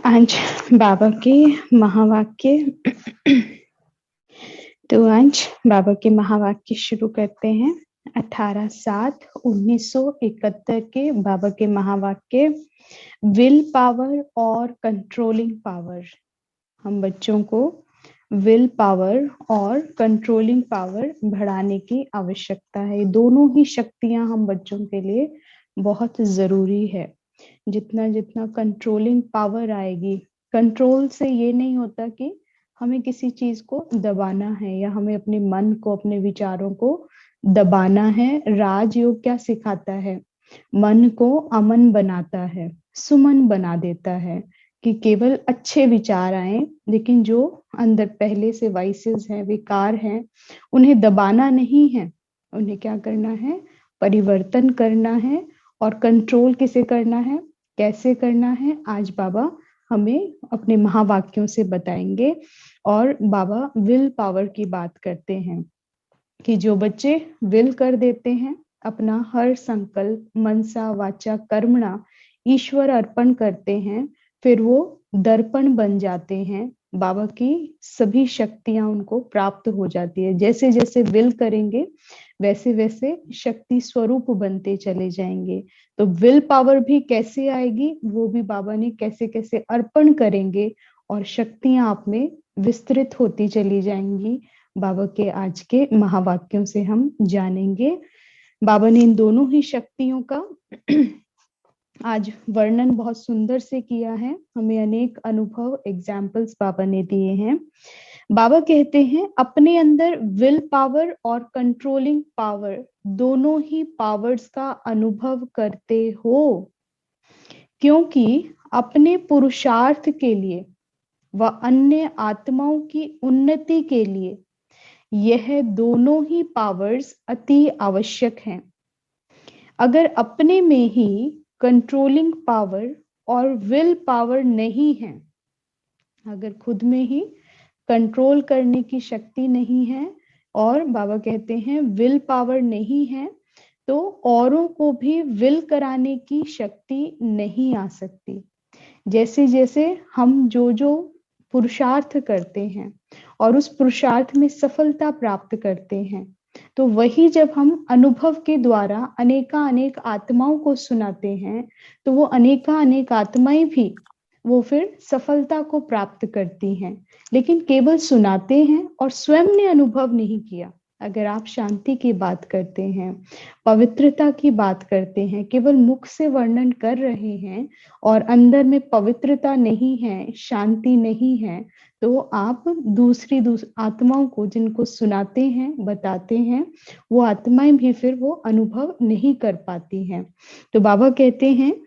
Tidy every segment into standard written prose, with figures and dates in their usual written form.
आज बाबा के महावाक्य। तो आज बाबा के महावाक्य शुरू करते हैं। 18/7/1971 के बाबा के महावाक्य, विल पावर और कंट्रोलिंग पावर। हम बच्चों को विल पावर और कंट्रोलिंग पावर बढ़ाने की आवश्यकता है। दोनों ही शक्तियां हम बच्चों के लिए बहुत जरूरी है। जितना जितना कंट्रोलिंग पावर आएगी, कंट्रोल से ये नहीं होता कि हमें किसी चीज को दबाना है या हमें अपने मन को, अपने विचारों को दबाना है। राजयोग क्या सिखाता है? मन को अमन बनाता है, सुमन बना देता है कि केवल अच्छे विचार आए, लेकिन जो अंदर पहले से वाइसेस हैं, विकार हैं, उन्हें दबाना नहीं है। उन्हें क्या करना है? परिवर्तन करना है। और कंट्रोल किसे करना है, कैसे करना है, आज बाबा हमें अपने महावाक्यों से बताएंगे। और बाबा विल पावर की बात करते हैं कि जो बच्चे विल कर देते हैं, अपना हर संकल्प मनसा वाचा कर्मणा ईश्वर अर्पण करते हैं, फिर वो दर्पण बन जाते हैं। बाबा की सभी शक्तियां उनको प्राप्त हो जाती है। जैसे जैसे विल करेंगे वैसे वैसे शक्ति स्वरूप बनते चले जाएंगे। तो विल पावर भी कैसे आएगी, वो भी बाबा ने कैसे कैसे अर्पण करेंगे और शक्तियां आप में विस्तृत होती चली जाएंगी। बाबा के आज के महावाक्यों से हम जानेंगे। बाबा ने इन दोनों ही शक्तियों का आज वर्णन बहुत सुंदर से किया है। हमें अनेक अनुभव, एग्जाम्पल्स बाबा ने दिए हैं। बाबा कहते हैं अपने अंदर विल पावर और कंट्रोलिंग पावर, दोनों ही पावर्स का अनुभव करते हो, क्योंकि अपने पुरुषार्थ के लिए व अन्य आत्माओं की उन्नति के लिए यह दोनों ही पावर्स अति आवश्यक हैं। अगर अपने में ही कंट्रोलिंग पावर और विल पावर नहीं है, अगर खुद में ही कंट्रोल करने की शक्ति नहीं है और बाबा कहते हैं विल पावर नहीं है, तो औरों को भी विल कराने की शक्ति नहीं आ सकती। जैसे जैसे हम जो जो पुरुषार्थ करते हैं और उस पुरुषार्थ में सफलता प्राप्त करते हैं, तो वही जब हम अनुभव के द्वारा अनेका अनेक आत्माओं को सुनाते हैं, तो वो अनेका अनेक आत्माएं भी वो फिर सफलता को प्राप्त करती हैं। लेकिन केवल सुनाते हैं और स्वयं ने अनुभव नहीं किया। अगर आप शांति की बात करते हैं, पवित्रता की बात करते हैं, केवल मुख से वर्णन कर रहे हैं और अंदर में पवित्रता नहीं है, शांति नहीं है, तो आप दूसरी आत्माओं को जिनको सुनाते हैं, बताते हैं, वो आत्माएं भी फिर वो अनुभव नहीं कर पाती हैं। तो बाबा कहते हैं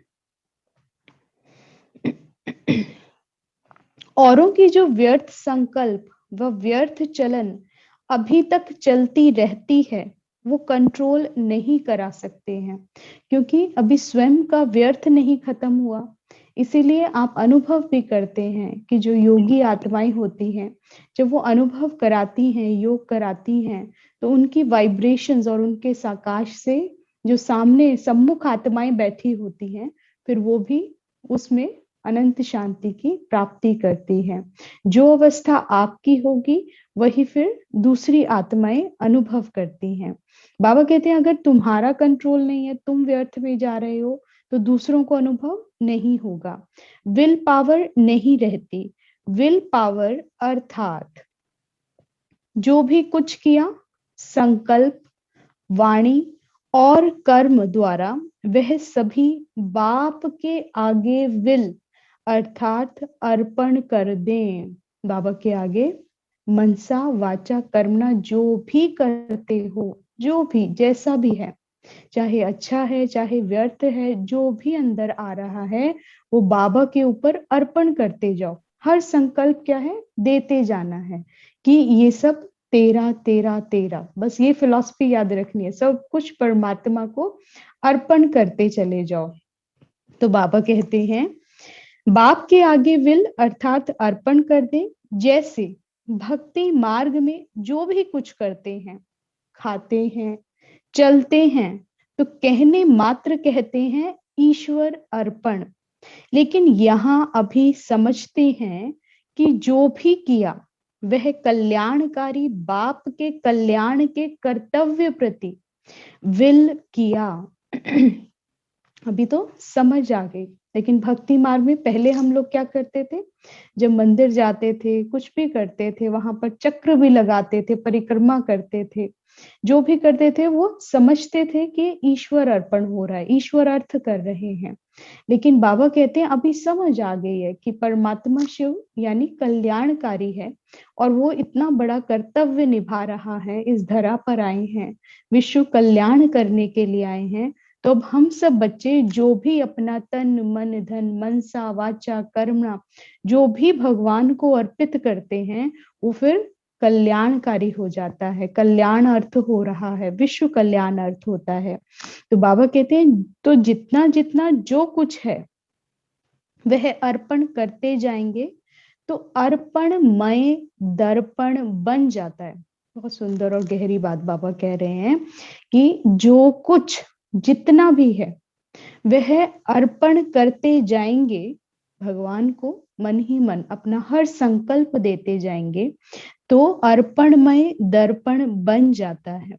औरों की जो व्यर्थ संकल्प व व्यर्थ चलन अभी तक चलती रहती है, वो कंट्रोल नहीं करा सकते हैं, क्योंकि अभी स्वयं का व्यर्थ नहीं खत्म हुआ। इसीलिए आप अनुभव भी करते हैं कि जो योगी आत्माएं होती हैं, जब वो अनुभव कराती हैं, योग कराती हैं, तो उनकी वाइब्रेशंस और उनके साकाश से जो सामने सम्मुख आत्माएं बैठी होती हैं, फिर वो भी उसमें अनंत शांति की प्राप्ति करती है। जो अवस्था आपकी होगी वही फिर दूसरी आत्माएं अनुभव करती हैं। बाबा कहते हैं अगर तुम्हारा कंट्रोल नहीं है, तुम व्यर्थ में जा रहे हो, तो दूसरों को अनुभव नहीं होगा। विल पावर नहीं रहती। विल पावर अर्थात जो भी कुछ किया, संकल्प, वाणी और कर्म द्वारा, वह सभी बाप के आगे विल अर्थात अर्पण कर दें। बाबा के आगे मनसा वाचा कर्मणा जो भी करते हो, जो भी जैसा भी है, चाहे अच्छा है चाहे व्यर्थ है, जो भी अंदर आ रहा है वो बाबा के ऊपर अर्पण करते जाओ। हर संकल्प क्या है? देते जाना है कि ये सब तेरा तेरा तेरा, बस ये फिलॉसफी याद रखनी है। सब कुछ परमात्मा को अर्पण करते चले जाओ। तो बाबा कहते हैं बाप के आगे विल अर्थात अर्पण कर दे। जैसे भक्ति मार्ग में जो भी कुछ करते हैं, खाते हैं, चलते हैं, तो कहने मात्र कहते हैं ईश्वर अर्पण। लेकिन यहाँ अभी समझते हैं कि जो भी किया वह कल्याणकारी बाप के कल्याण के कर्तव्य प्रति विल किया। अभी तो समझ आ गई। लेकिन भक्ति मार्ग में पहले हम लोग क्या करते थे, जब मंदिर जाते थे, कुछ भी करते थे, वहां पर चक्र भी लगाते थे, परिक्रमा करते थे, जो भी करते थे वो समझते थे कि ईश्वर अर्पण हो रहा है, ईश्वर अर्थ कर रहे हैं। लेकिन बाबा कहते हैं अभी समझ आ गई है कि परमात्मा शिव यानी कल्याणकारी है, और वो इतना बड़ा कर्तव्य निभा रहा है, इस धरा पर आए हैं, विश्व कल्याण करने के लिए आए हैं। तो अब हम सब बच्चे जो भी अपना तन मन धन मनसा वाचा कर्मणा जो भी भगवान को अर्पित करते हैं, वो फिर कल्याणकारी हो जाता है, कल्याण अर्थ हो रहा है, विश्व कल्याण अर्थ होता है। तो बाबा कहते हैं तो जितना जितना जो कुछ है वह अर्पण करते जाएंगे तो अर्पणमय दर्पण बन जाता है। बहुत सुंदर और गहरी बात बाबा कह रहे हैं कि जो कुछ जितना भी है वह अर्पण करते जाएंगे भगवान को, मन ही मन अपना हर संकल्प देते जाएंगे तो अर्पणमय दर्पण बन जाता है।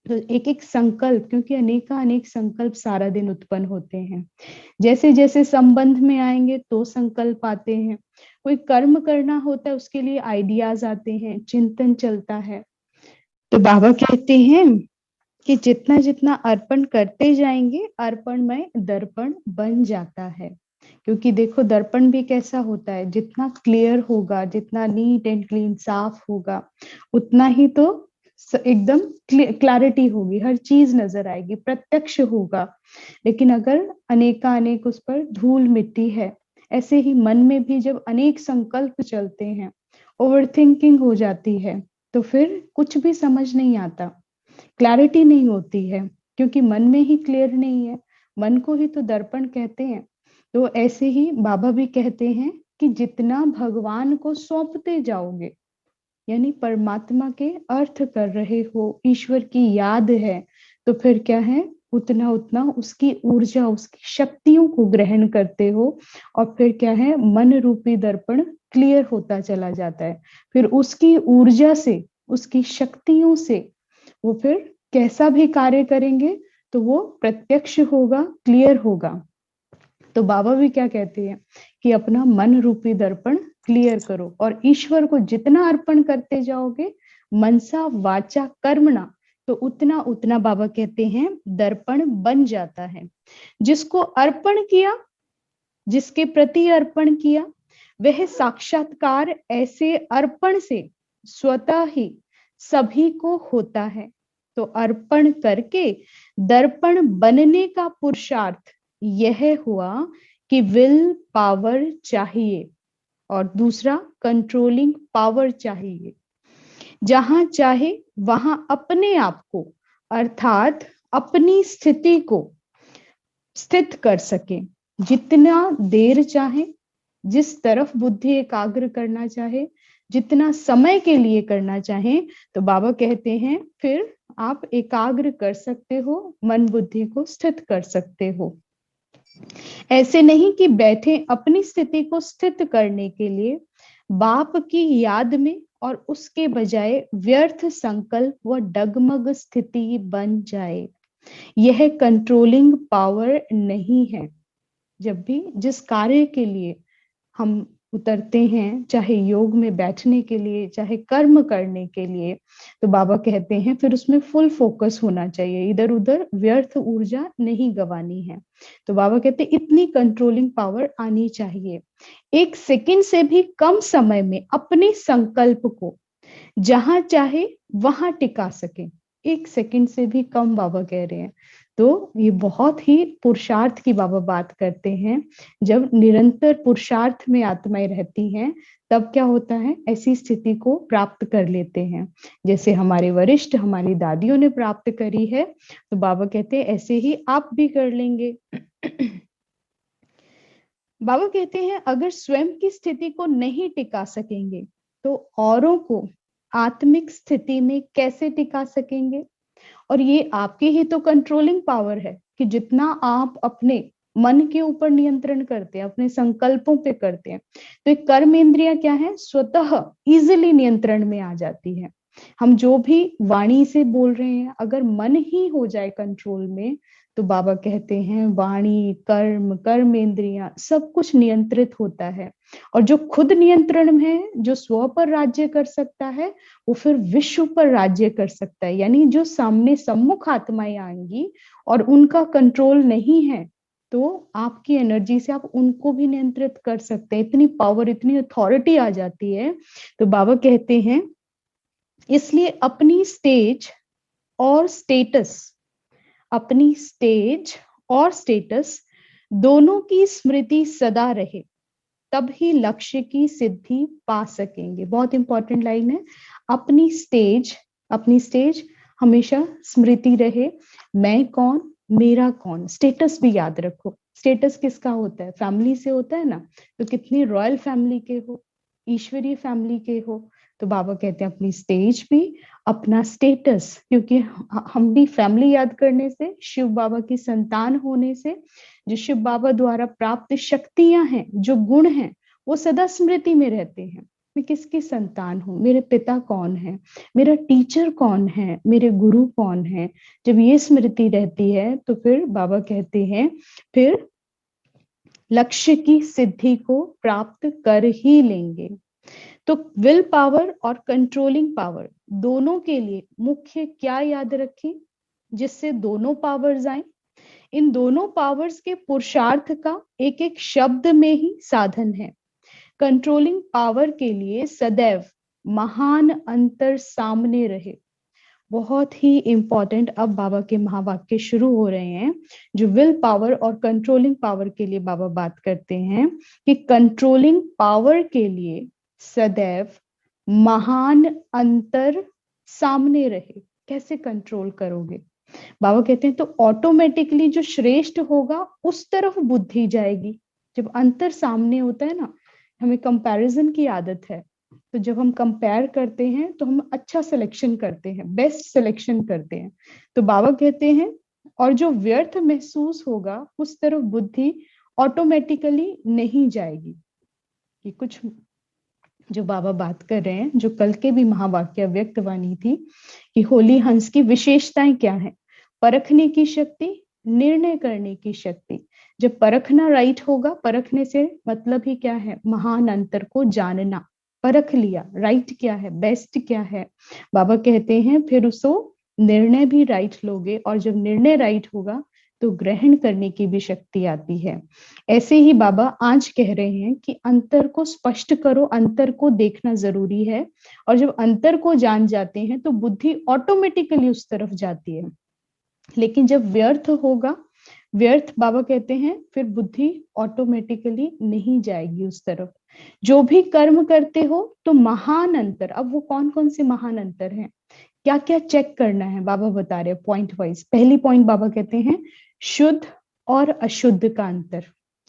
तो एक एक संकल्प, क्योंकि अनेक संकल्प सारा दिन उत्पन्न होते हैं, जैसे जैसे संबंध में आएंगे तो संकल्प आते हैं, कोई कर्म करना होता है उसके लिए आइडियाज आते हैं, चिंतन चलता है। तो बाबा कहते हैं कि जितना जितना अर्पण करते जाएंगे अर्पणमय दर्पण बन जाता है। क्योंकि देखो दर्पण भी कैसा होता है, जितना क्लियर होगा, जितना नीट एंड क्लीन साफ होगा, उतना ही तो एकदम क्लैरिटी होगी, हर चीज नजर आएगी, प्रत्यक्ष होगा। लेकिन अगर अनेक उस पर धूल मिट्टी है, ऐसे ही मन में भी जब अनेक संकल्प चलते हैं, ओवर थिंकिंग हो जाती है, तो फिर कुछ भी समझ नहीं आता, क्लैरिटी नहीं होती है, क्योंकि मन में ही क्लियर नहीं है, मन को ही तो दर्पण कहते हैं। तो ऐसे ही बाबा भी कहते हैं कि जितना भगवान को सौंपते जाओगे, यानी परमात्मा के अर्थ कर रहे हो, ईश्वर की याद है, तो फिर क्या है, उतना उतना उसकी ऊर्जा, उसकी शक्तियों को ग्रहण करते हो, और फिर क्या है, मन रूपी दर्पण क्लियर होता चला जाता है। फिर उसकी ऊर्जा से, उसकी शक्तियों से वो फिर कैसा भी कार्य करेंगे तो वो प्रत्यक्ष होगा, क्लियर होगा। तो बाबा भी क्या कहते हैं कि अपना मन रूपी दर्पण क्लियर करो, और ईश्वर को जितना अर्पण करते जाओगे मनसा वाचा कर्मणा, तो उतना उतना बाबा कहते हैं दर्पण बन जाता है। जिसको अर्पण किया, जिसके प्रति अर्पण किया, वह साक्षात्कार ऐसे अर्पण से स्वतः ही सभी को होता है। तो अर्पण करके दर्पण बनने का पुरुषार्थ यह हुआ कि विल पावर चाहिए, और दूसरा कंट्रोलिंग पावर चाहिए। जहां चाहे वहां अपने आप को, अर्थात अपनी स्थिति को स्थित कर सके, जितना देर चाहे, जिस तरफ बुद्धि एकाग्र करना चाहे, जितना समय के लिए करना चाहे, तो बाबा कहते हैं फिर आप एकाग्र कर सकते हो, मन बुद्धि को स्थित कर सकते हो। ऐसे नहीं कि बैठे अपनी स्थिति को स्थित करने के लिए बाप की याद में, और उसके बजाय व्यर्थ संकल्प व डगमग स्थिति बन जाए। यह कंट्रोलिंग पावर नहीं है। जब भी जिस कार्य के लिए हम उतरते हैं, चाहे योग में बैठने के लिए, चाहे कर्म करने के लिए, तो बाबा कहते हैं फिर उसमें फुल फोकस होना चाहिए, इधर उधर व्यर्थ ऊर्जा नहीं गंवानी है। तो बाबा कहते हैं इतनी कंट्रोलिंग पावर आनी चाहिए, एक सेकंड से भी कम समय में अपने संकल्प को जहां चाहे वहां टिका सके। एक सेकंड से भी कम बाबा कह रहे हैं। तो ये बहुत ही पुरुषार्थ की बाबा बात करते हैं। जब निरंतर पुरुषार्थ में आत्माएं रहती हैं, तब क्या होता है, ऐसी स्थिति को प्राप्त कर लेते हैं, जैसे हमारे वरिष्ठ, हमारी दादियों ने प्राप्त करी है। तो बाबा कहते हैं ऐसे ही आप भी कर लेंगे। बाबा कहते हैं अगर स्वयं की स्थिति को नहीं टिका सकेंगे तो औरों को आत्मिक स्थिति में कैसे टिका सकेंगे। और ये आपकी ही तो कंट्रोलिंग पावर है कि जितना आप अपने मन के ऊपर नियंत्रण करते हैं, अपने संकल्पों पे करते हैं। तो एक कर्म इंद्रिया क्या है, स्वतः इजिली नियंत्रण में आ जाती है। हम जो भी वाणी से बोल रहे हैं, अगर मन ही हो जाए कंट्रोल में, तो बाबा कहते हैं वाणी, कर्म, कर्म इंद्रियां सब कुछ नियंत्रित होता है। और जो खुद नियंत्रण में है, जो स्व पर राज्य कर सकता है, वो फिर विश्व पर राज्य कर सकता है। यानी जो सामने सम्मुख आत्माएं आएंगी और उनका कंट्रोल नहीं है, तो आपकी एनर्जी से आप उनको भी नियंत्रित कर सकते हैं। इतनी पावर, इतनी अथॉरिटी आ जाती है। तो बाबा कहते हैं इसलिए अपनी स्टेज और स्टेटस, अपनी स्टेज और स्टेटस दोनों की स्मृति सदा रहे, तब ही लक्ष्य की सिद्धि पा सकेंगे। बहुत इंपॉर्टेंट लाइन है, अपनी स्टेज, अपनी स्टेज हमेशा स्मृति रहे। मैं कौन, मेरा कौन, स्टेटस भी याद रखो। स्टेटस किसका होता है, फैमिली से होता है ना। तो कितनी रॉयल फैमिली के हो, ईश्वरीय फैमिली के हो, तो बाबा कहते हैं अपनी स्टेज भी, अपना स्टेटस, क्योंकि हम भी फैमिली याद करने से, शिव बाबा की संतान होने से, जो शिव बाबा द्वारा प्राप्त शक्तियां हैं, जो गुण हैं, वो सदा स्मृति में रहते हैं। मैं किसकी संतान हूँ, मेरे पिता कौन है, मेरा टीचर कौन है, मेरे गुरु कौन है। जब ये स्मृति रहती है तो फिर बाबा कहते हैं फिर लक्ष्य की सिद्धि को प्राप्त कर ही लेंगे। तो विल पावर और कंट्रोलिंग पावर दोनों के लिए मुख्य क्या याद रखें, जिससे दोनों पावर्स आए। इन दोनों पावर्स के पुरुषार्थ का एक एक शब्द में ही साधन है। कंट्रोलिंग पावर के लिए सदैव महान अंतर सामने रहे। बहुत ही इंपॉर्टेंट, अब बाबा के महावाक्य शुरू हो रहे हैं, जो विल पावर और कंट्रोलिंग पावर के लिए बाबा बात करते हैं कि कंट्रोलिंग पावर के लिए सदैव महान अंतर सामने रहे। कैसे कंट्रोल करोगे, बाबा कहते हैं तो ऑटोमेटिकली जो श्रेष्ठ होगा उस तरफ बुद्धि जाएगी। जब अंतर सामने होता है ना, हमें कंपैरिजन की आदत है, तो जब हम कंपेयर करते हैं तो हम अच्छा सिलेक्शन करते हैं, बेस्ट सिलेक्शन करते हैं। तो बाबा कहते हैं और जो व्यर्थ महसूस होगा उस तरफ बुद्धि ऑटोमेटिकली नहीं जाएगी। कि कुछ जो बाबा बात कर रहे हैं, जो कल के भी महावाक्य व्यक्त वाणी थी कि होली हंस की विशेषताएं क्या है, परखने की शक्ति, निर्णय करने की शक्ति। जब परखना राइट होगा, परखने से मतलब ही क्या है, महान अंतर को जानना। परख लिया, राइट क्या है, बेस्ट क्या है, बाबा कहते हैं फिर उसको निर्णय भी राइट लोगे, और जब निर्णय राइट होगा तो ग्रहण करने की भी शक्ति आती है। ऐसे ही बाबा आज कह रहे हैं कि अंतर को स्पष्ट करो, अंतर को देखना जरूरी है। और जब अंतर को जान जाते हैं तो बुद्धि ऑटोमेटिकली उस तरफ जाती है। लेकिन जब व्यर्थ होगा, व्यर्थ बाबा कहते हैं फिर बुद्धि ऑटोमेटिकली नहीं जाएगी उस तरफ। जो भी कर्म करते हो तो महान अंतर, अब वो कौन कौन से महान अंतर हैं, क्या क्या चेक करना है, बाबा बता रहे पॉइंट वाइज। पहली पॉइंट बाबा कहते हैं शुद्ध और अशुद्ध का अंतर।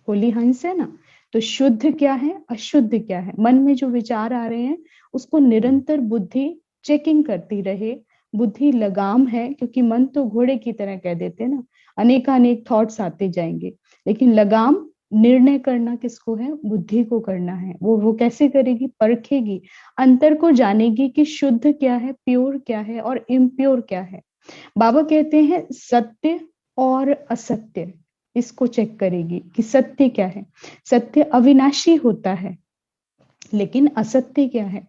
होली हंस है ना, तो शुद्ध क्या है, अशुद्ध क्या है। मन में जो विचार आ रहे हैं उसको निरंतर बुद्धि चेकिंग करती रहे। बुद्धि लगाम है, क्योंकि मन तो घोड़े की तरह कह देते हैं ना, अनेकानेक थॉट्स आते जाएंगे, लेकिन लगाम निर्णय करना किसको है, बुद्धि को करना है। वो कैसे करेगी, परखेगी, अंतर को जानेगी कि शुद्ध क्या है, प्योर क्या है और इम्प्योर क्या है। बाबा कहते हैं सत्य और असत्य, इसको चेक करेगी कि सत्य क्या है। सत्य अविनाशी होता है, लेकिन असत्य क्या है,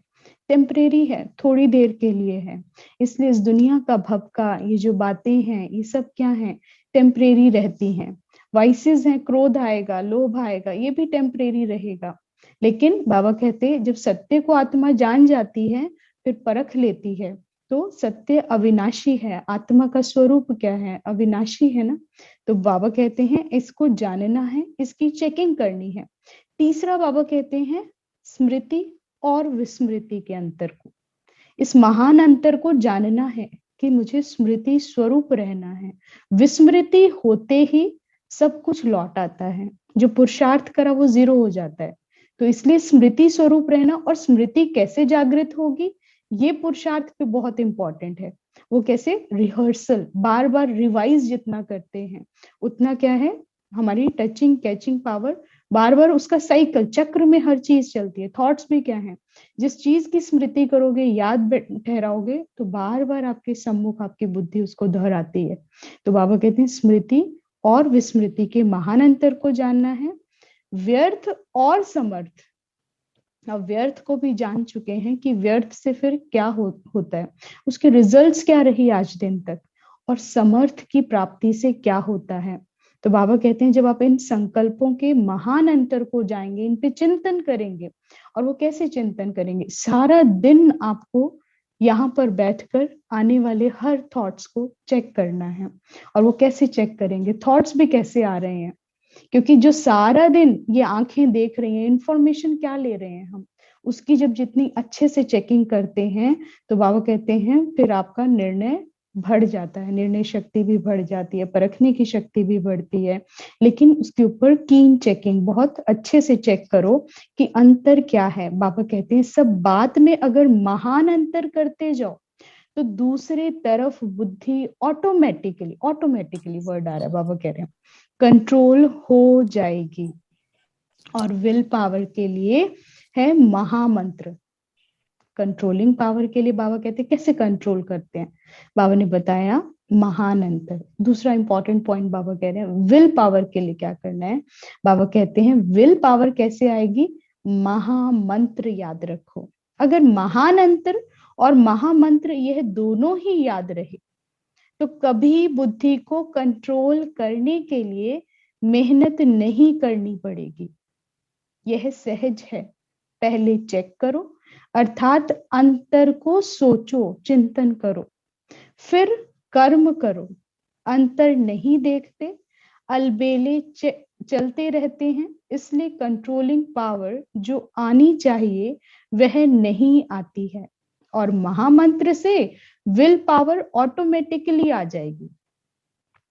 टेम्परेरी है, थोड़ी देर के लिए है। इसलिए इस दुनिया का भपका, ये जो बातें हैं, ये सब क्या है, टेम्परेरी रहती हैं। वाइसेस हैं, क्रोध आएगा, लोभ आएगा, ये भी टेम्परेरी रहेगा। लेकिन बाबा कहते हैं जब सत्य को आत्मा जान जाती है, फिर परख लेती है, तो सत्य अविनाशी है। आत्मा का स्वरूप क्या है, अविनाशी है ना। तो बाबा कहते हैं इसको जानना है, इसकी चेकिंग करनी है। तीसरा बाबा कहते हैं स्मृति और विस्मृति के अंतर को, इस महान अंतर को जानना है कि मुझे स्मृति स्वरूप रहना है। विस्मृति होते ही सब कुछ लौट आता है, जो पुरुषार्थ करा वो जीरो हो जाता है। तो इसलिए स्मृति स्वरूप रहना, और स्मृति कैसे जागृत होगी, ये पुरुषार्थ पे बहुत इंपॉर्टेंट है। वो कैसे, रिहर्सल, बार बार रिवाइज जितना करते हैं उतना क्या है, हमारी टचिंग कैचिंग पावर बार बार उसका साइकिल चक्र में हर चीज चलती है। थॉट्स में क्या है, जिस चीज की स्मृति करोगे, याद ठहराओगे, तो बार बार आपके सम्मुख आपकी बुद्धि उसको दोहराती है। तो बाबा कहते हैं स्मृति और विस्मृति के महान अंतर को जानना है, व्यर्थ और समर्थ। अब व्यर्थ को भी जान चुके हैं कि व्यर्थ से फिर क्या होता है, उसके रिजल्ट्स क्या रही आज दिन तक, और समर्थ की प्राप्ति से क्या होता है। तो बाबा कहते हैं जब आप इन संकल्पों के महान अंतर को जाएंगे, इन पे चिंतन करेंगे, और वो कैसे चिंतन करेंगे, सारा दिन आपको यहाँ पर बैठकर आने वाले हर थॉट्स को चेक करना है। और वो कैसे चेक करेंगे, थॉट्स भी कैसे आ रहे हैं, क्योंकि जो सारा दिन ये आंखें देख रही हैं, इंफॉर्मेशन क्या ले रहे हैं हम, उसकी जब जितनी अच्छे से चेकिंग करते हैं, तो बाबा कहते हैं फिर आपका निर्णय बढ़ जाता है, निर्णय शक्ति भी बढ़ जाती है, परखने की शक्ति भी बढ़ती है। लेकिन उसके ऊपर कीन चेकिंग, बहुत अच्छे से चेक करो कि अंतर क्या है। बाबा कहते हैं सब बात में अगर महान अंतर करते जाओ, तो दूसरे तरफ बुद्धि ऑटोमेटिकली वर्ड आ रहा है, बाबा कह रहे हैं कंट्रोल हो जाएगी। और विल पावर के लिए है महामंत्र। कंट्रोलिंग पावर के लिए बाबा कहते हैं कैसे कंट्रोल करते हैं, बाबा ने बताया महान अंतर। दूसरा इंपॉर्टेंट पॉइंट बाबा कह रहे हैं विल पावर के लिए क्या करना है। बाबा कहते हैं विल पावर कैसे आएगी, महामंत्र याद रखो। अगर महान अंतर और महामंत्र यह दोनों ही याद रहे, तो कभी बुद्धि को कंट्रोल करने के लिए मेहनत नहीं करनी पड़ेगी, यह सहज है। पहले चेक करो, अर्थात अंतर को सोचो, चिंतन करो, फिर कर्म करो। अंतर नहीं देखते, अलबेले चलते रहते हैं, इसलिए कंट्रोलिंग पावर जो आनी चाहिए वह नहीं आती है। और महामंत्र से विल पावर ऑटोमेटिकली आ जाएगी।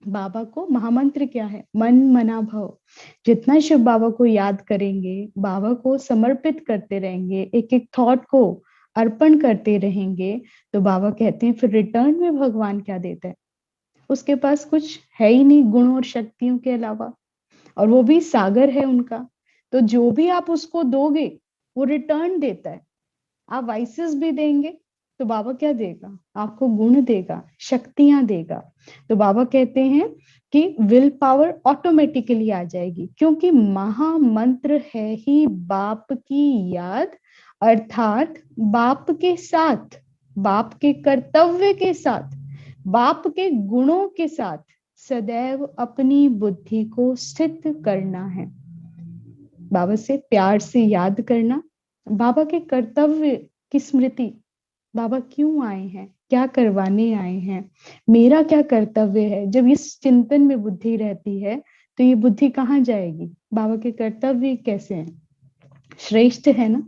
बाबा को महामंत्र क्या है, मन मना भव। जितना शिव बाबा को याद करेंगे, बाबा को समर्पित करते रहेंगे, एक एक थॉट को अर्पण करते रहेंगे, तो बाबा कहते हैं फिर रिटर्न में भगवान क्या देता है, उसके पास कुछ है ही नहीं गुण और शक्तियों के अलावा, और वो भी सागर है उनका। तो जो भी आप उसको दोगे वो रिटर्न देता है। आप वाइसेस भी देंगे तो बाबा क्या देगा, आपको गुण देगा, शक्तियां देगा। तो बाबा कहते हैं कि विल पावर ऑटोमेटिकली आ जाएगी, क्योंकि महामंत्र है ही बाप की याद, अर्थात बाप के साथ, बाप के कर्तव्य के साथ, बाप के गुणों के साथ सदैव अपनी बुद्धि को स्थित करना है। बाबा से प्यार से याद करना, बाबा के कर्तव्य की स्मृति, बाबा क्यों आए हैं, क्या करवाने आए हैं, मेरा क्या कर्तव्य है। जब इस चिंतन में बुद्धि रहती है तो ये बुद्धि कहाँ जाएगी, बाबा के कर्तव्य कैसे हैं, श्रेष्ठ है ना।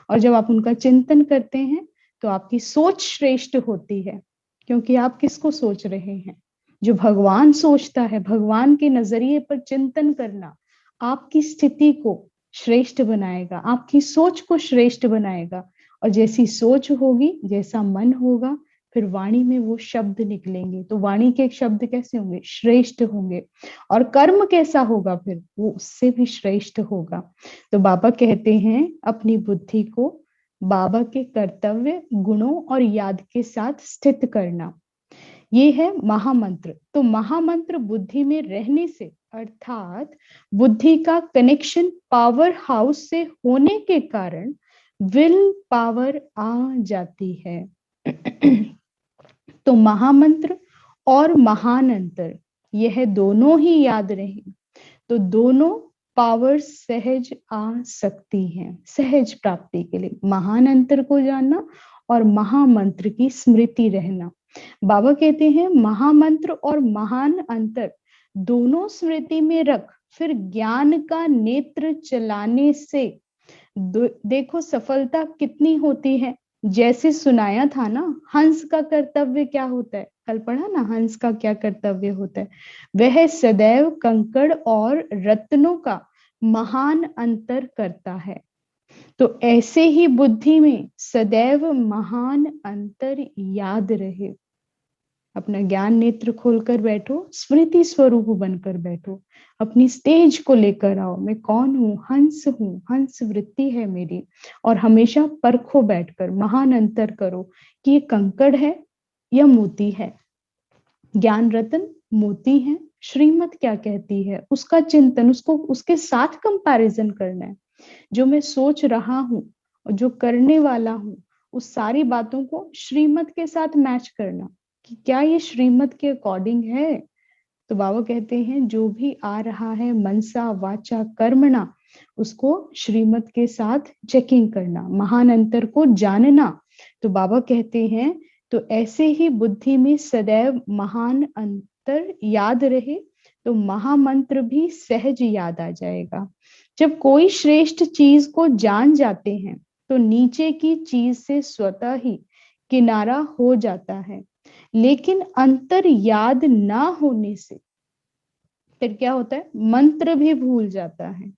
और जब आप उनका चिंतन करते हैं तो आपकी सोच श्रेष्ठ होती है, क्योंकि आप किसको सोच रहे हैं, जो भगवान सोचता है। भगवान के नजरिए पर चिंतन करना आपकी स्थिति को श्रेष्ठ बनाएगा, आपकी सोच को श्रेष्ठ बनाएगा। और जैसी सोच होगी, जैसा मन होगा, फिर वाणी में वो शब्द निकलेंगे। तो वाणी के शब्द कैसे होंगे, श्रेष्ठ होंगे। और कर्म कैसा होगा, फिर वो उससे भी श्रेष्ठ होगा। तो बाबा कहते हैं अपनी बुद्धि को बाबा के कर्तव्य, गुणों और याद के साथ स्थित करना, ये है महामंत्र। तो महामंत्र बुद्धि में रहने से, अर्थात बुद्धि का कनेक्शन पावर हाउस से होने के कारण विल पावर आ जाती है। तो महामंत्र और महान अंतर, यह दोनों ही याद रहे तो दोनों पावर सहज आ सकती हैं, सहज प्राप्ति के लिए महान अंतर को जानना और महामंत्र की स्मृति रहना। बाबा कहते हैं महामंत्र और महान अंतर दोनों स्मृति में रख, फिर ज्ञान का नेत्र चलाने से देखो सफलता कितनी होती है। जैसे सुनाया था ना, हंस का कर्तव्य क्या होता है, कल पढ़ा ना, हंस का क्या कर्तव्य होता है, वह सदैव कंकड़ और रत्नों का महान अंतर करता है। तो ऐसे ही बुद्धि में सदैव महान अंतर याद रहे। अपना ज्ञान नेत्र खोलकर बैठो, स्मृति स्वरूप बनकर बैठो, अपनी स्टेज को लेकर आओ। मैं कौन हूँ? हूँ, हंस वृत्ति है मेरी। और हमेशा परखो बैठकर, महान अंतर करो कि ये कंकड़ है या मोती है। ज्ञान रतन मोती है, श्रीमत क्या कहती है उसका चिंतन, उसको उसके साथ कंपैरिजन करना है। जो मैं सोच रहा हूँ और जो करने वाला हूँ, उस सारी बातों को श्रीमत के साथ मैच करना कि क्या ये श्रीमत के अकॉर्डिंग है। तो बाबा कहते हैं जो भी आ रहा है मनसा वाचा कर्मणा, उसको श्रीमत के साथ चेकिंग करना, महान अंतर को जानना। तो बाबा कहते हैं तो ऐसे ही बुद्धि में सदैव महान अंतर याद रहे तो महामंत्र भी सहज याद आ जाएगा। जब कोई श्रेष्ठ चीज को जान जाते हैं तो नीचे की चीज से स्वतः ही किनारा हो जाता है। लेकिन अंतर याद ना होने से फिर क्या होता है? मंत्र भी भूल जाता है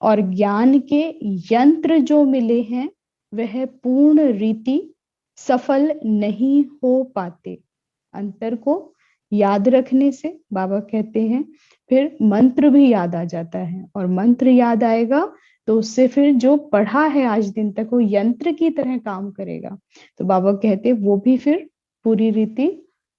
और ज्ञान के यंत्र जो मिले हैं वह पूर्ण रीति सफल नहीं हो पाते। अंतर को याद रखने से बाबा कहते हैं फिर मंत्र भी याद आ जाता है, और मंत्र याद आएगा तो उससे फिर जो पढ़ा है आज दिन तक वो यंत्र की तरह काम करेगा। तो बाबा कहते वो भी फिर पूरी रीति,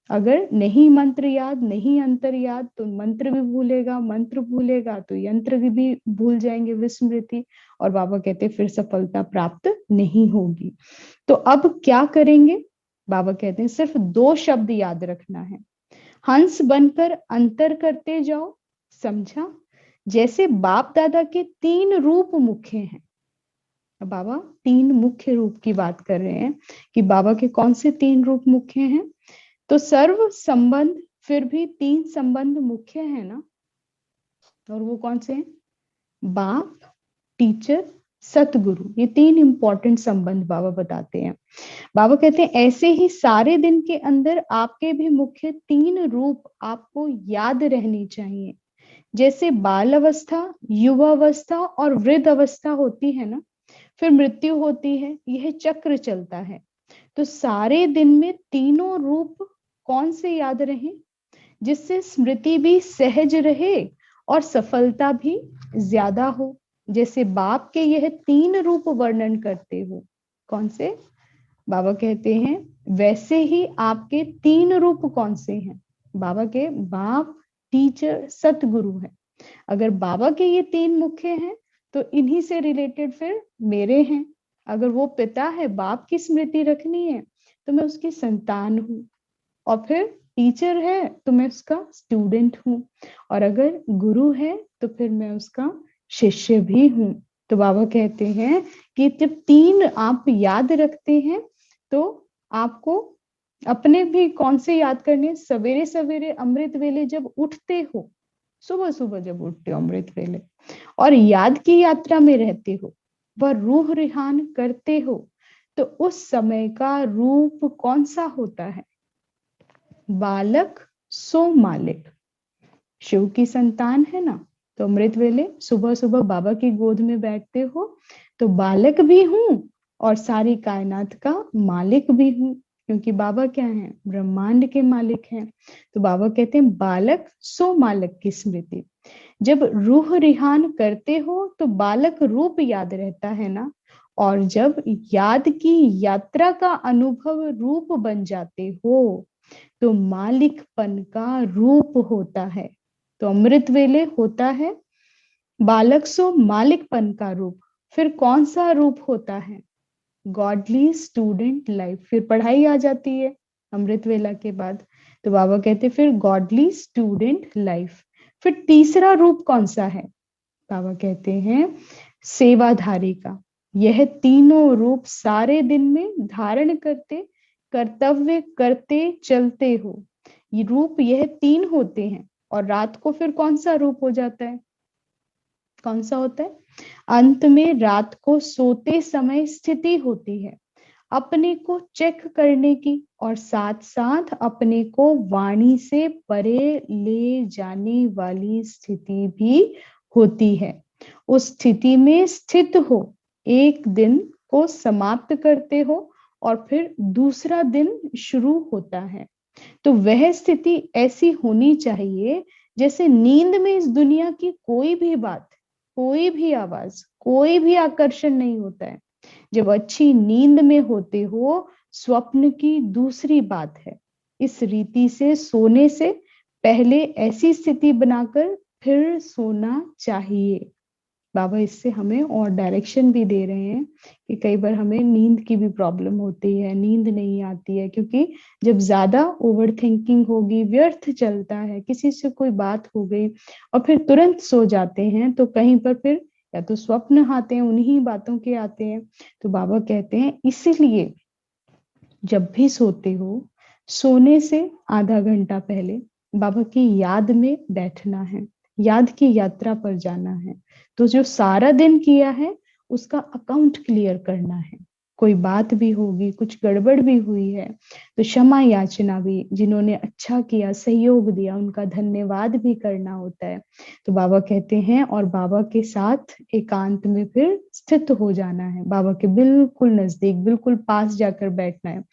अगर नहीं मंत्र याद, नहीं अंतर याद, तो मंत्र भी भूलेगा, मंत्र भूलेगा तो यंत्र भी भूल जाएंगे, विस्मृति। और बाबा कहते फिर सफलता प्राप्त नहीं होगी। तो अब क्या करेंगे? बाबा कहते हैं सिर्फ 2 शब्द याद रखना है, हंस बनकर अंतर करते जाओ। समझा? जैसे बाप दादा के 3 रूप मुख्य हैं। बाबा 3 मुख्य रूप की बात कर रहे हैं कि बाबा के कौन से 3 रूप मुख्य हैं। तो सर्व संबंध, फिर भी 3 संबंध मुख्य है ना, और वो कौन से हैं? बाप, टीचर, सतगुरु, ये 3 इंपॉर्टेंट संबंध बाबा बताते हैं। बाबा कहते हैं ऐसे ही सारे दिन के अंदर आपके भी मुख्य 3 रूप आपको याद रहनी चाहिए। जैसे बाल अवस्था, युवावस्था और वृद्ध अवस्था होती है ना, फिर मृत्यु होती है, यह चक्र चलता है। तो सारे दिन में तीनों रूप कौन से याद रहे जिससे स्मृति भी सहज रहे और सफलता भी ज्यादा हो। जैसे बाप के यह 3 रूप वर्णन करते हो, कौन से? बाबा कहते हैं वैसे ही आपके 3 रूप कौन से हैं? बाबा के बाप, टीचर, सतगुरु है। अगर बाबा के ये 3 मुख्य हैं तो इन्हीं से रिलेटेड फिर मेरे हैं। अगर वो पिता है, बाप की स्मृति रखनी है तो मैं उसकी संतान हूँ, और फिर टीचर है तो मैं उसका स्टूडेंट हूँ, और अगर गुरु है तो फिर मैं उसका शिष्य भी हूँ। तो बाबा कहते हैं कि जब 3 आप याद रखते हैं तो आपको अपने भी कौन से याद करने? सवेरे सवेरे अमृत वेले जब उठते हो, सुबह सुबह जब उठते हो अमृत वेले और याद की यात्रा में रहते हो, वह रूह रिहान करते हो, तो उस समय का रूप कौन सा होता है? बालक सो मालिक। शिव की संतान है ना, तो अमृत वेले सुबह सुबह बाबा की गोद में बैठते हो तो बालक भी हूं और सारी कायनात का मालिक भी हूं, क्योंकि बाबा क्या है? ब्रह्मांड के मालिक हैं। तो बाबा कहते हैं बालक सो मालिक की स्मृति। जब रूह रिहान करते हो तो बालक रूप याद रहता है ना, और जब याद की यात्रा का अनुभव रूप बन जाते हो तो मालिकपन का रूप होता है। तो अमृत वेले होता है बालक सो मालिकपन का रूप। फिर कौन सा रूप होता है? Godly student life. फिर पढ़ाई आ जाती है अमृत वेला के बाद। तो बाबा कहते फिर गॉडली स्टूडेंट लाइफ। फिर तीसरा रूप कौन सा है? बाबा कहते हैं सेवाधारी का। यह तीनों रूप सारे दिन में धारण करते कर्तव्य करते चलते हो। ये रूप यह 3 होते हैं, और रात को फिर कौन सा रूप हो जाता है? कौन सा होता है? अंत में रात को सोते समय स्थिति होती है अपने को चेक करने की, और साथ साथ अपने को वाणी से परे ले जाने वाली स्थिति भी होती है। उस स्थिति में स्थित हो, एक दिन को समाप्त करते हो और फिर दूसरा दिन शुरू होता है। तो वह स्थिति ऐसी होनी चाहिए जैसे नींद में इस दुनिया की कोई भी बात, कोई भी आवाज, कोई भी आकर्षण नहीं होता है। जब अच्छी नींद में होते हो, स्वप्न की दूसरी बात है। इस रीति से सोने से पहले ऐसी स्थिति बनाकर फिर सोना चाहिए। बाबा इससे हमें और डायरेक्शन भी दे रहे हैं कि कई बार हमें नींद की भी प्रॉब्लम होती है, नींद नहीं आती है, क्योंकि जब ज्यादा ओवर थिंकिंग होगी, व्यर्थ चलता है, किसी से कोई बात हो गई और फिर तुरंत सो जाते हैं, तो कहीं पर फिर या तो स्वप्न आते हैं, उन्हीं बातों के आते हैं। तो बाबा कहते हैं इसीलिए जब भी सोते हो, सोने से आधा घंटा पहले बाबा की याद में बैठना है, याद की यात्रा पर जाना है। तो जो सारा दिन किया है उसका अकाउंट क्लियर करना है। कोई बात भी होगी, कुछ गड़बड़ भी हुई है, तो क्षमा याचना भी, जिन्होंने अच्छा किया, सहयोग दिया, उनका धन्यवाद भी करना होता है। तो बाबा कहते हैं और बाबा के साथ एकांत में फिर स्थित हो जाना है, बाबा के बिल्कुल नजदीक, बिल्कुल पास जाकर बैठना है।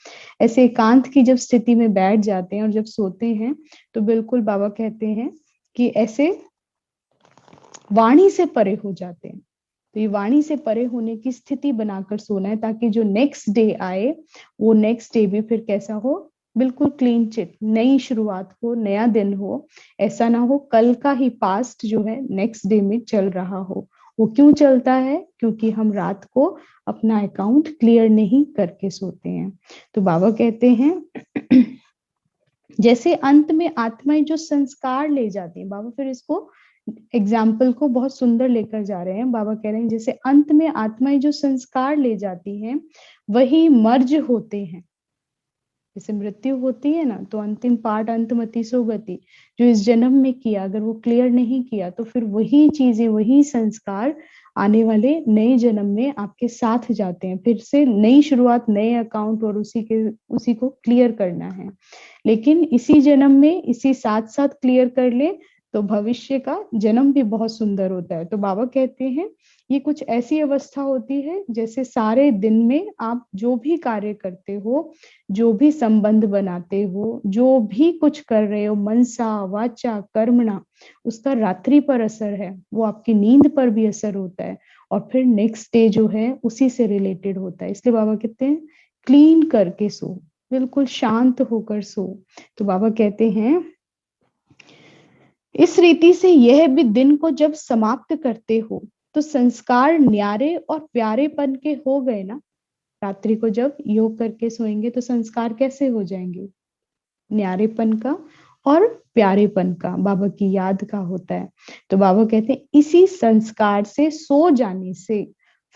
ऐसे एकांत की जब स्थिति में बैठ जाते हैं और जब सोते हैं, तो बिल्कुल बाबा कहते हैं कि ऐसे वाणी से परे हो जाते हैं। तो ये वाणी से परे होने की स्थिति बनाकर सोना है, ताकि जो नेक्स्ट डे आए, वो नेक्स्ट डे भी फिर कैसा हो, बिल्कुल क्लीन चिट, नई शुरुआत हो, नया दिन हो। ऐसा ना हो कल का ही पास्ट जो है नेक्स्ट डे में चल रहा हो। वो क्यों चलता है? क्योंकि हम रात को अपना अकाउंट क्लियर नहीं करके सोते हैं। तो बाबा कहते हैं जैसे अंत में आत्माएं जो संस्कार ले जाती हैं, बाबा फिर इसको एग्जाम्पल को बहुत सुंदर लेकर जा रहे हैं। बाबा कह रहे हैं जैसे अंत में आत्माएं जो संस्कार ले जाती हैं, वही मर्ज होते हैं। जैसे मृत्यु होती है ना, तो अंतिम पार्ट अंतमति सो गति, जो इस जन्म में किया, अगर वो क्लियर नहीं किया, तो फिर वही चीजें, वही संस्कार आने वाले नए जन्म में आपके साथ जाते हैं। फिर से नई शुरुआत, नए अकाउंट, और उसी को क्लियर करना है। लेकिन इसी जन्म में इसी साथ साथ क्लियर कर ले, तो भविष्य का जन्म भी बहुत सुंदर होता है। तो बाबा कहते हैं ये कुछ ऐसी अवस्था होती है जैसे सारे दिन में आप जो भी कार्य करते हो, जो भी संबंध बनाते हो, जो भी कुछ कर रहे हो, मनसा वाचा कर्मणा, उसका रात्रि पर असर है, वो आपकी नींद पर भी असर होता है, और फिर नेक्स्ट डे जो है उसी से रिलेटेड होता है। इसलिए बाबा कहते हैं क्लीन करके सो, बिल्कुल शांत होकर सो। तो बाबा कहते हैं इस रीति से यह भी दिन को जब समाप्त करते हो, तो संस्कार न्यारे और प्यारेपन के हो गए ना। रात्रि को जब योग करके सोएंगे तो संस्कार कैसे हो जाएंगे? न्यारेपन का और प्यारेपन का, बाबा की याद का होता है। तो बाबा कहते हैं इसी संस्कार से सो जाने से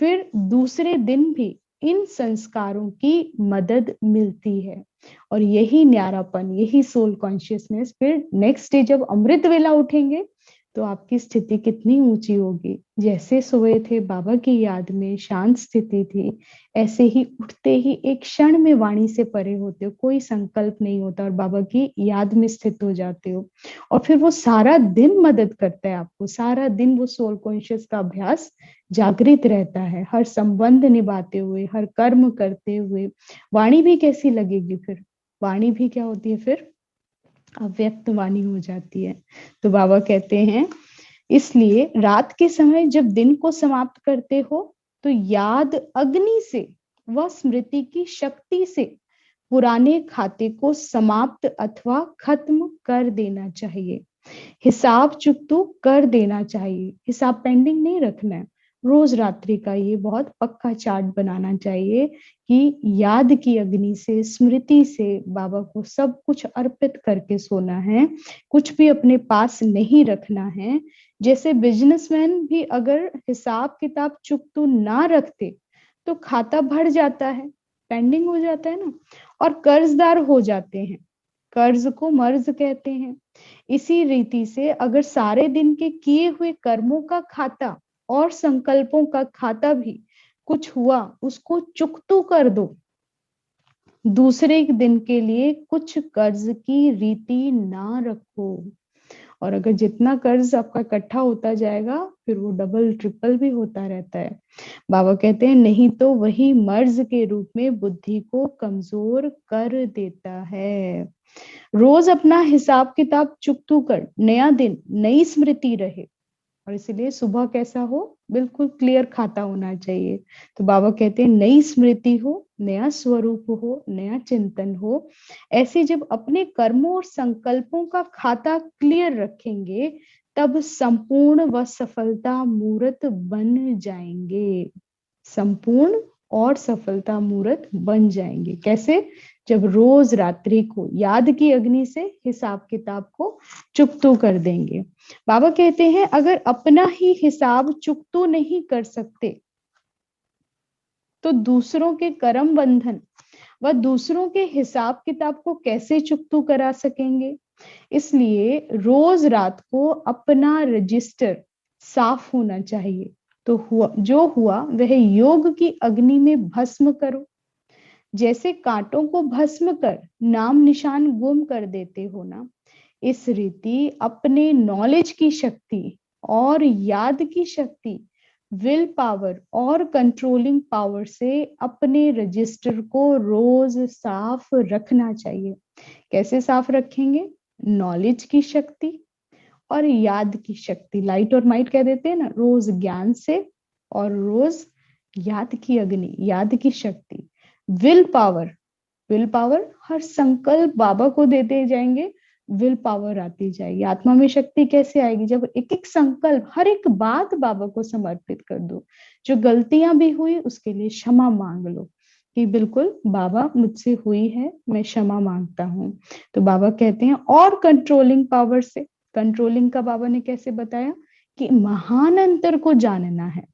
फिर दूसरे दिन भी इन संस्कारों की मदद मिलती है, और यही न्यारापन, यही सोल कॉन्शियसनेस फिर नेक्स्ट डे जब अमृत वेला उठेंगे, तो आपकी स्थिति कितनी ऊंची होगी। जैसे सोए थे बाबा की याद में, शांत स्थिति थी, ऐसे ही उठते ही एक क्षण में वाणी से परे होते हो, कोई संकल्प नहीं होता, और बाबा की याद में स्थित हो जाते हो। और फिर वो सारा दिन मदद करता है आपको, सारा दिन वो सोल कॉन्शियस का अभ्यास जागृत रहता है, हर संबंध निभाते हुए, हर कर्म करते हुए। वाणी भी कैसी लगेगी फिर? वाणी भी क्या होती है फिर? अव्यक्त वाणी हो जाती है। तो बाबा कहते हैं इसलिए रात के समय जब दिन को समाप्त करते हो, तो याद अग्नि से व स्मृति की शक्ति से पुराने खाते को समाप्त अथवा खत्म कर देना चाहिए। हिसाब चुकतो कर देना चाहिए, हिसाब पेंडिंग नहीं रखना है। रोज रात्रि का ये बहुत पक्का चार्ट बनाना चाहिए कि याद की अग्नि से, स्मृति से बाबा को सब कुछ अर्पित करके सोना है, कुछ भी अपने पास नहीं रखना है। जैसे बिजनेसमैन भी अगर हिसाब किताब चुकतो ना रखते, तो खाता भर जाता है, पेंडिंग हो जाता है ना, और कर्जदार हो जाते हैं। कर्ज को मर्ज कहते हैं। इसी रीति से अगर सारे दिन के किए हुए कर्मों का खाता और संकल्पों का खाता भी कुछ हुआ, उसको चुकतू कर दो। दूसरे दिन के लिए कुछ कर्ज की रीति ना रखो। और अगर जितना कर्ज आपका इकट्ठा होता जाएगा फिर वो डबल ट्रिपल भी होता रहता है। बाबा कहते हैं नहीं तो वही मर्ज के रूप में बुद्धि को कमजोर कर देता है। रोज अपना हिसाब किताब चुकतू कर, नया दिन नई स्मृति रहे। और इसीलिए सुबह कैसा हो, बिल्कुल क्लियर खाता होना चाहिए। तो बाबा कहते हैं नई स्मृति हो, नया स्वरूप हो, नया चिंतन हो। ऐसे जब अपने कर्मों और संकल्पों का खाता क्लियर रखेंगे तब संपूर्ण व सफलता मूर्त बन जाएंगे। संपूर्ण और सफलता मूर्त बन जाएंगे कैसे? जब रोज रात्रि को याद की अग्नि से हिसाब किताब को चुकतू कर देंगे। बाबा कहते हैं अगर अपना ही हिसाब चुकतू नहीं कर सकते तो दूसरों के कर्म बंधन व दूसरों के हिसाब किताब को कैसे चुकतू करा सकेंगे? इसलिए रोज रात को अपना रजिस्टर साफ होना चाहिए। तो जो हुआ वह योग की अग्नि में भस्म करो। जैसे कांटों को भस्म कर नाम निशान गुम कर देते हो ना, इस रीति अपने नॉलेज की शक्ति और याद की शक्ति, विल पावर और कंट्रोलिंग पावर से अपने रजिस्टर को रोज साफ रखना चाहिए। कैसे साफ रखेंगे? नॉलेज की शक्ति और याद की शक्ति, लाइट और माइट कह देते हैं ना, रोज ज्ञान से और रोज याद की अग्नि, याद की शक्ति। विल पावर, विल पावर हर संकल्प बाबा को देते जाएंगे, विल पावर आती जाएगी। आत्मा में शक्ति कैसे आएगी? जब एक एक संकल्प, हर एक बात बाबा को समर्पित कर दो। जो गलतियां भी हुई उसके लिए क्षमा मांग लो कि बिल्कुल बाबा मुझसे हुई है, मैं क्षमा मांगता हूँ। तो बाबा कहते हैं और कंट्रोलिंग पावर से, कंट्रोलिंग का बाबा ने कैसे बताया कि महान अंतर को जानना है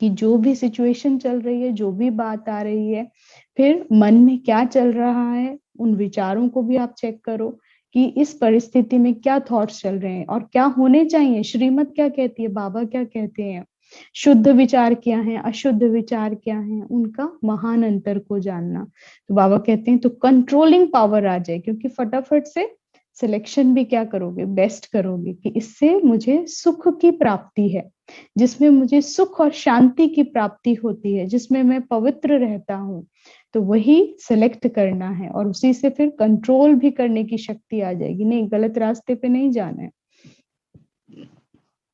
कि जो भी सिचुएशन चल रही है, जो भी बात आ रही है, फिर मन में क्या चल रहा है, उन विचारों को भी आप चेक करो कि इस परिस्थिति में क्या थॉट्स चल रहे हैं और क्या होने चाहिए। श्रीमत क्या कहती है, बाबा क्या कहते हैं, शुद्ध विचार क्या है, अशुद्ध विचार क्या है, उनका महान अंतर को जानना। तो बाबा कहते हैं तो कंट्रोलिंग पावर आ जाए, क्योंकि फटाफट से सिलेक्शन भी क्या करोगे, बेस्ट करोगे कि इससे मुझे सुख की प्राप्ति है, जिसमें मुझे सुख और शांति की प्राप्ति होती है, जिसमें मैं पवित्र रहता हूँ, तो वही सिलेक्ट करना है और उसी से फिर कंट्रोल भी करने की शक्ति आ जाएगी। नहीं, गलत रास्ते पे नहीं जाना है।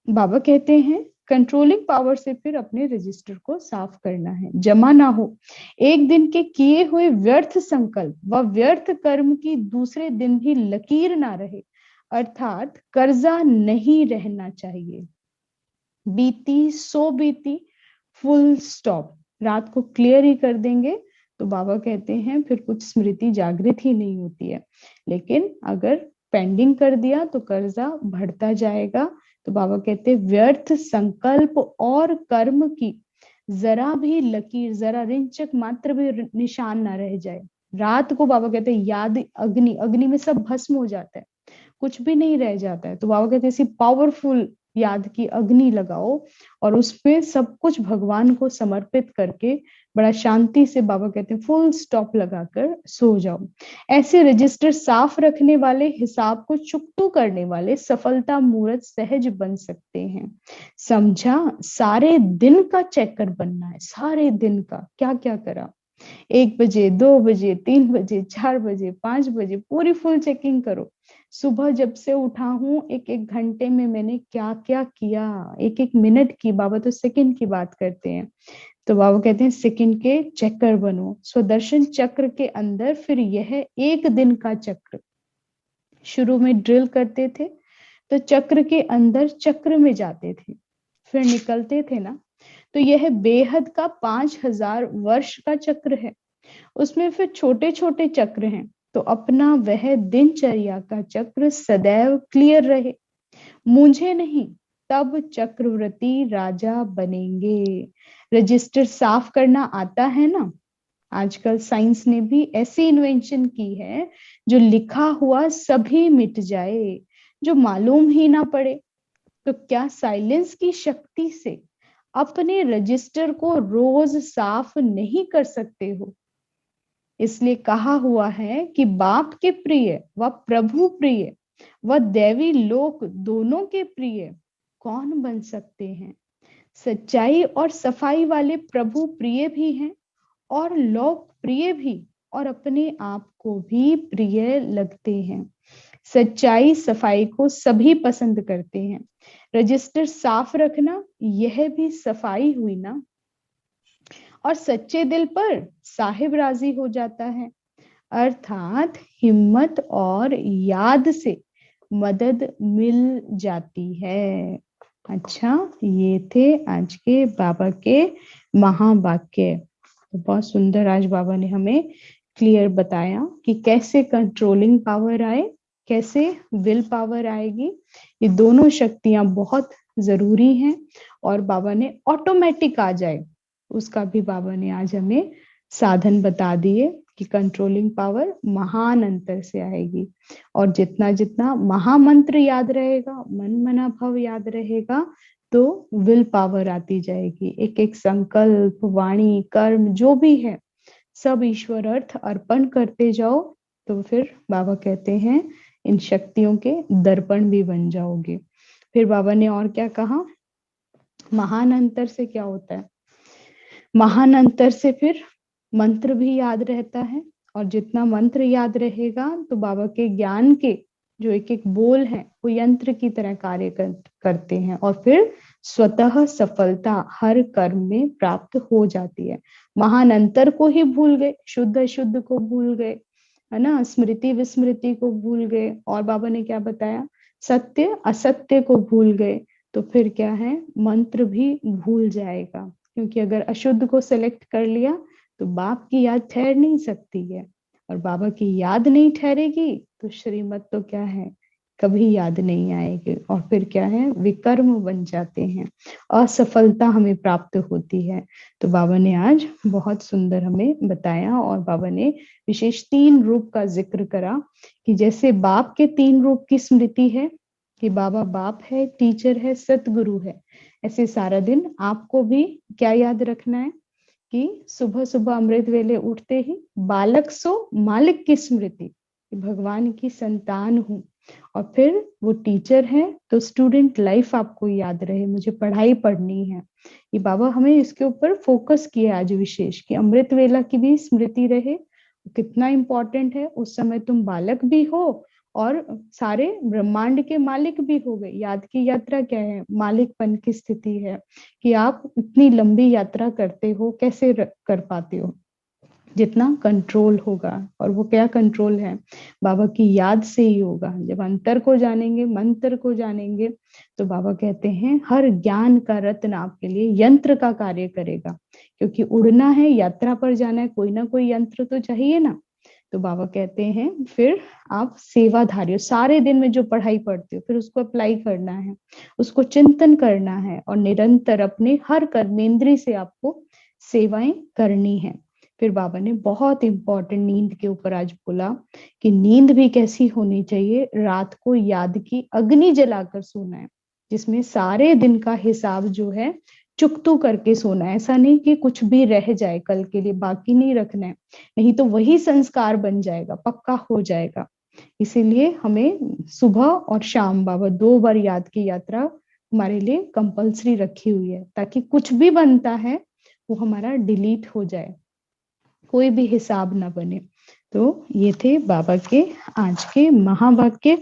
बाबा कहते हैं कंट्रोलिंग पावर से फिर अपने रजिस्टर को साफ करना है, जमा ना हो एक दिन के किए हुए व्यर्थ संकल्प व व्यर्थ कर्म की दूसरे दिन भी लकीर ना रहे, अर्थात कर्जा नहीं रहना चाहिए। बीती सो बीती, फुल स्टॉप। रात को क्लियर ही कर देंगे तो बाबा कहते हैं फिर कुछ स्मृति जागृत ही नहीं होती है। लेकिन अगर पेंडिंग कर दिया तो कर्जा बढ़ता जाएगा। तो बाबा कहते हैं व्यर्थ संकल्प और कर्म की जरा भी लकीर, जरा रिंचक मात्र भी निशान ना रह जाए। रात को बाबा कहते हैं याद अग्नि, अग्नि में सब भस्म हो जाता है, कुछ भी नहीं रह जाता है। तो बाबा कहते हैं ऐसी पावरफुल याद की अग्नि लगाओ और उसपे सब कुछ भगवान को समर्पित करके बड़ा शांति से बाबा कहते हैं फुल स्टॉप लगाकर सो जाओ। ऐसे रजिस्टर साफ रखने वाले, हिसाब को चुकतू करने वाले सफलता मूर्त सहज बन सकते हैं। समझा? सारे दिन का चेकर बनना है, सारे दिन का क्या क्या करा, 1 बजे, 2 बजे, 3 बजे, 4 बजे, 5 बजे पूरी फुल चेकिंग करो। सुबह जब से उठा हूं एक एक घंटे में मैंने क्या क्या किया, एक एक मिनट की, बाबा तो सेकंड की बात करते हैं। तो बाबा कहते हैं सेकंड के चक्कर बनो, स्वदर्शन चक्र के अंदर। फिर यह एक दिन का चक्र, शुरू में ड्रिल करते थे तो चक्र के अंदर चक्र में जाते थे, फिर निकलते थे ना, तो यह बेहद का 5000 वर्ष का चक्र है। उसमें फिर छोटे छोटे चक्र हैं। तो अपना वह दिनचर्या का चक्र सदैव क्लियर रहे, मुझे नहीं, तब चक्रवर्ती राजा बनेंगे। रजिस्टर साफ करना आता है ना, आजकल साइंस ने भी ऐसी इन्वेंशन की है जो लिखा हुआ सभी मिट जाए, जो मालूम ही ना पड़े। तो क्या साइलेंस की शक्ति से अपने रजिस्टर को रोज साफ नहीं कर सकते हो? इसलिए कहा हुआ है कि बाप के प्रिय व प्रभु प्रिय वह दैवी लोक दोनों के प्रिय कौन बन सकते हैं। सच्चाई और सफाई वाले प्रभु प्रिय भी हैं और लोक प्रिय भी, और अपने आप को भी प्रिय लगते हैं। सच्चाई सफाई को सभी पसंद करते हैं। रजिस्टर साफ रखना यह भी सफाई हुई ना। और सच्चे दिल पर साहिब राजी हो जाता है, अर्थात हिम्मत और याद से मदद मिल जाती है। अच्छा, ये थे आज के बाबा के महावाक्य। तो बहुत सुंदर आज बाबा ने हमें क्लियर बताया कि कैसे कंट्रोलिंग पावर आए, कैसे विल पावर आएगी। ये दोनों शक्तियां बहुत जरूरी हैं, और बाबा ने ऑटोमेटिक आ जाए उसका भी बाबा ने आज हमें साधन बता दिए कि कंट्रोलिंग पावर महान अंतर से आएगी। और जितना जितना महामंत्र याद रहेगा, मन मना भव याद रहेगा, तो विल पावर आती जाएगी। एक एक संकल्प, वाणी, कर्म जो भी है, सब ईश्वर अर्थ अर्पण करते जाओ, तो फिर बाबा कहते हैं इन शक्तियों के दर्पण भी बन जाओगे। फिर बाबा ने और क्या कहा, महान अंतर से क्या होता है। महान अंतर से फिर मंत्र भी याद रहता है, और जितना मंत्र याद रहेगा तो बाबा के ज्ञान के जो एक एक बोल हैं वो यंत्र की तरह कार्य करते हैं, और फिर स्वतः सफलता हर कर्म में प्राप्त हो जाती है। महान अंतर को ही भूल गए, शुद्ध अशुद्ध को भूल गए, है ना, स्मृति विस्मृति को भूल गए, और बाबा ने क्या बताया, सत्य असत्य को भूल गए, तो फिर क्या है, मंत्र भी भूल जाएगा। क्योंकि अगर अशुद्ध को सेलेक्ट कर लिया तो बाप की याद ठहर नहीं सकती है, और बाबा की याद नहीं ठहरेगी तो श्रीमत तो क्या है, कभी याद नहीं आएगी, और फिर क्या है, विकर्म बन जाते हैं, असफलता हमें प्राप्त होती है। तो बाबा ने आज बहुत सुंदर हमें बताया, और बाबा ने विशेष 3 रूप का जिक्र करा कि जैसे बाप के 3 रूप की स्मृति है कि बाबा बाप है, टीचर है, सतगुरु है, ऐसे सारा दिन आपको भी क्या याद रखना है कि सुबह सुबह अमृत वेले उठते ही बालक सो मालिक की स्मृति, भगवान की संतान हूँ, और फिर वो टीचर है तो स्टूडेंट लाइफ आपको याद रहे, मुझे पढ़ाई पढ़नी है। ये बाबा हमें इसके ऊपर फोकस किया आज विशेष कि अमृत वेला की भी स्मृति रहे, कितना इंपॉर्टेंट है। उस समय तुम बालक भी हो और सारे ब्रह्मांड के मालिक भी हो गए। याद की यात्रा क्या है, मालिकपन की स्थिति है कि आप इतनी लंबी यात्रा करते हो, कैसे कर पाते हो, जितना कंट्रोल होगा, और वो क्या कंट्रोल है, बाबा की याद से ही होगा। जब अंतर को जानेंगे, मंत्र को जानेंगे, तो बाबा कहते हैं हर ज्ञान का रत्न आपके लिए यंत्र का कार्य करेगा, क्योंकि उड़ना है, यात्रा पर जाना है, कोई ना कोई यंत्र तो चाहिए ना। तो बाबा कहते हैं फिर आप सेवाधारी हो, सारे दिन में जो पढ़ाई पढ़ते हो फिर उसको अप्लाई करना है, उसको चिंतन करना है, और निरंतर अपने हर कर्मेंद्रिय से आपको सेवाएं करनी है। फिर बाबा ने बहुत इंपॉर्टेंट नींद के ऊपर आज बोला कि नींद भी कैसी होनी चाहिए, रात को याद की अग्नि जलाकर सोना है, जिसमें सारे दिन का हिसाब जो है चुकतू करके सोना है। ऐसा नहीं कि कुछ भी रह जाए कल के लिए, बाकी नहीं रखना है, नहीं तो वही संस्कार बन जाएगा, पक्का हो जाएगा। इसीलिए हमें सुबह और शाम बाबा 2 बार याद की यात्रा हमारे लिए कंपल्सरी रखी हुई है, ताकि कुछ भी बनता है वो हमारा डिलीट हो जाए, कोई भी हिसाब ना बने। तो ये थे बाबा के आज के महावाक्य।